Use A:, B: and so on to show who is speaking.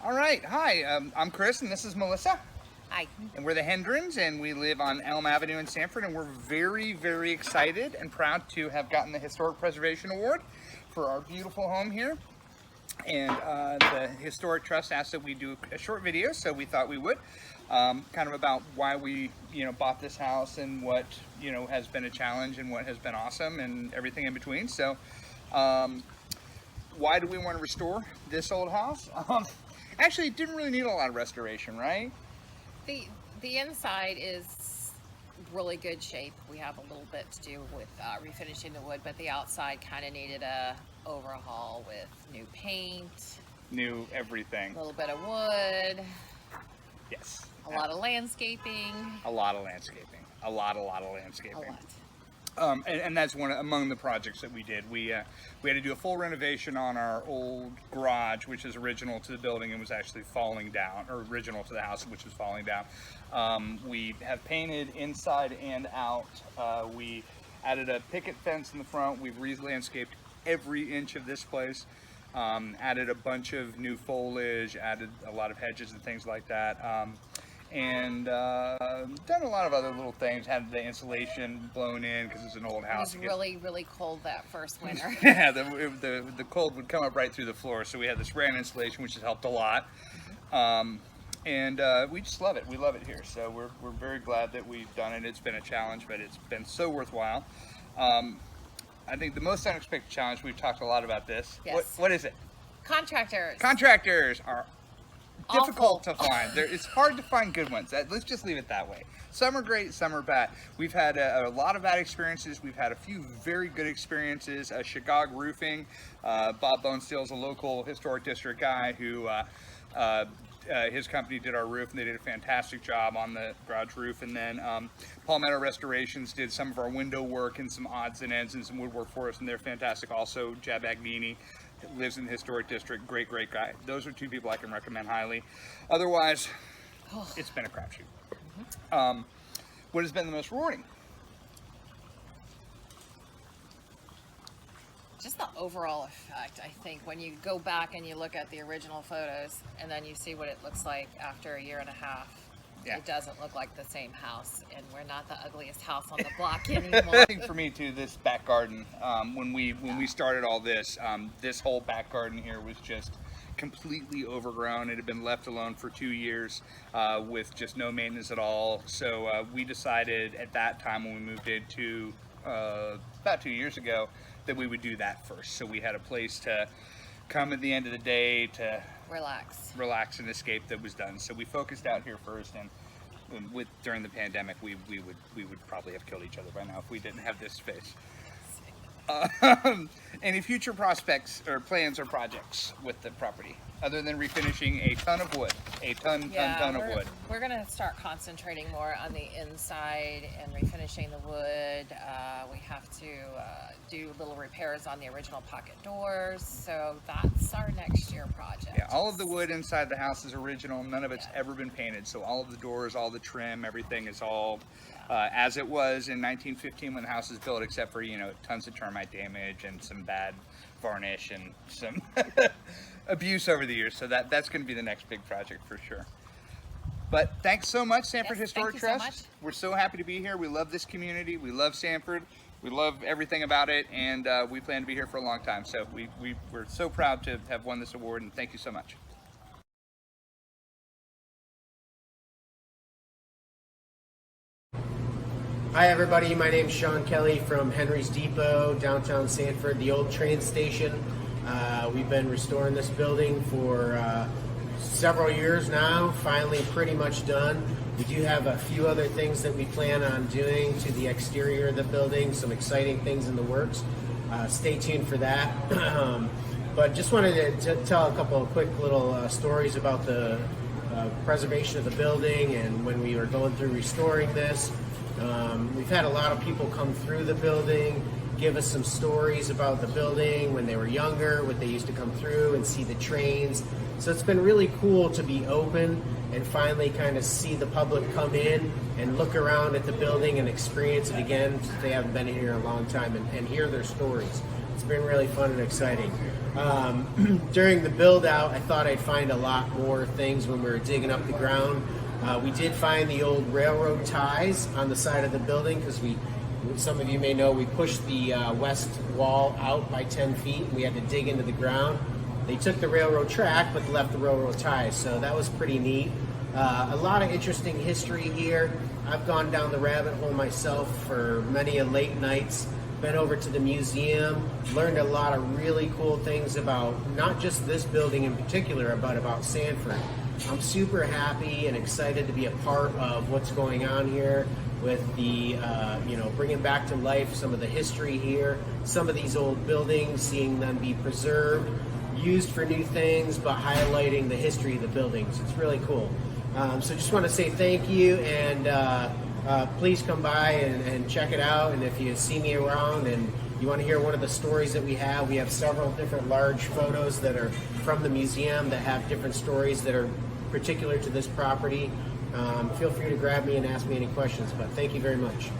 A: All right, hi, I'm Chris and this is Melissa.
B: Hi.
A: And we're the Hendrons and we live on Elm Avenue in Sanford, and we're very, very excited and proud to have gotten the Historic Preservation Award for our beautiful home here. And the Historic Trust asked that we do a short video, so we thought we would. Kind of about why we, bought this house and what, has been a challenge and what has been awesome and everything in between. So, why do we want to restore this old house? Actually, it didn't really need a lot of restoration, right?
B: The inside is really good shape. We have a little bit to do with refinishing the wood, but the outside kind of needed a overhaul with new paint,
A: New everything.
B: a little bit of wood,
A: Yes.
B: a lot of landscaping.
A: A lot of landscaping. A lot of landscaping.
B: A lot.
A: And that's among the projects that we did. We had to do a full renovation on our old garage, which is original to the building and was actually falling down, or original to the house, which was falling down. We have painted inside and out. We added a picket fence in the front. We've re-landscaped every inch of this place. Added a bunch of new foliage, added a lot of hedges and things like that. And done a lot of other little things. Had the insulation blown in because it's an old house.
B: It was really, really cold that first winter.
A: Yeah, the cold would come up right through the floor. So we had this brand insulation, which has helped a lot. And we just love it. We love it here. So we're very glad that we've done it. It's been a challenge, but it's been so worthwhile. I think the most unexpected challenge, we've talked a lot about this.
B: Yes.
A: What is it?
B: Contractors.
A: Contractors are difficult
B: Awful.
A: to find. It's hard to find good ones. Let's just leave it that way. Some are great, some are bad. We've had a lot of bad experiences. We've had a few very good experiences. Chicago Roofing, Bob Bonesteel is a local historic district guy who his company did our roof, and they did a fantastic job on the garage roof. And then Palmetto Restorations did some of our window work and some odds and ends and some woodwork for us, and they're fantastic. Also, Jab Agnini lives in the historic district. Great guy. Those are two people I can recommend highly. Otherwise, it's been a crapshoot. What has been the most rewarding?
B: Just the overall effect, I think, when you go back and you look at the original photos and then you see what it looks like after a year and a half.
A: Yeah.
B: It doesn't look like the same house, and we're not the ugliest house on the block anymore.
A: I think for me too, this back garden, when we started all this, this whole back garden here was just completely overgrown. It had been left alone for 2 years with just no maintenance at all. So we decided at that time, when we moved into about 2 years ago, that we would do that first. So we had a place to come at the end of the day to relax and escape that was done. So we focused out here first, and during the pandemic, we would probably have killed each other by now if we didn't have this space. Any future prospects or plans or projects with the property other than refinishing a ton of wood, a ton of wood?
B: We're going to start concentrating more on the inside and refinishing the wood. We have to do little repairs on the original pocket doors, so that's our next year project.
A: Yeah, all of the wood inside the house is original. None of it's ever been painted, so all of the doors, all the trim, everything is all as it was in 1915 when the house was built, except for tons of termite damage and some bad varnish and some abuse over the years. So that's going to be the next big project for sure. But thanks so much, Sanford Historic
B: thank you
A: Trust.
B: so much.
A: We're so happy to be here. We love this community. We love Sanford. We love everything about it, and we plan to be here for a long time. So we're so proud to have won this award, and thank you so much.
C: Hi everybody, my name's Sean Kelly from Henry's Depot, downtown Sanford, the old train station. We've been restoring this building for several years now, finally pretty much done. We do have a few other things that we plan on doing to the exterior of the building, some exciting things in the works. Stay tuned for that. But just wanted to tell a couple of quick little stories about the preservation of the building and when we were going through restoring this. We've had a lot of people come through the building, give us some stories about the building when they were younger, what they used to come through and see the trains. So it's been really cool to be open and finally kind of see the public come in and look around at the building and experience it again if they haven't been here in a long time and hear their stories. It's been really fun and exciting. During the build out, I thought I'd find a lot more things when we were digging up the ground. We did find the old railroad ties on the side of the building because some of you may know, we pushed the west wall out by 10 feet and we had to dig into the ground. They took the railroad track but left the railroad ties, so that was pretty neat. A lot of interesting history here. I've gone down the rabbit hole myself for many a late nights, been over to the museum, learned a lot of really cool things about not just this building in particular, but about Sanford. I'm super happy and excited to be a part of what's going on here with the, bringing back to life some of the history here, some of these old buildings, seeing them be preserved, used for new things, but highlighting the history of the buildings. It's really cool. So just want to say thank you, and please come by and check it out. And if you see me around and you want to hear one of the stories that we have several different large photos that are from the museum that have different stories that are particular to this property. Feel free to grab me and ask me any questions, but thank you very much.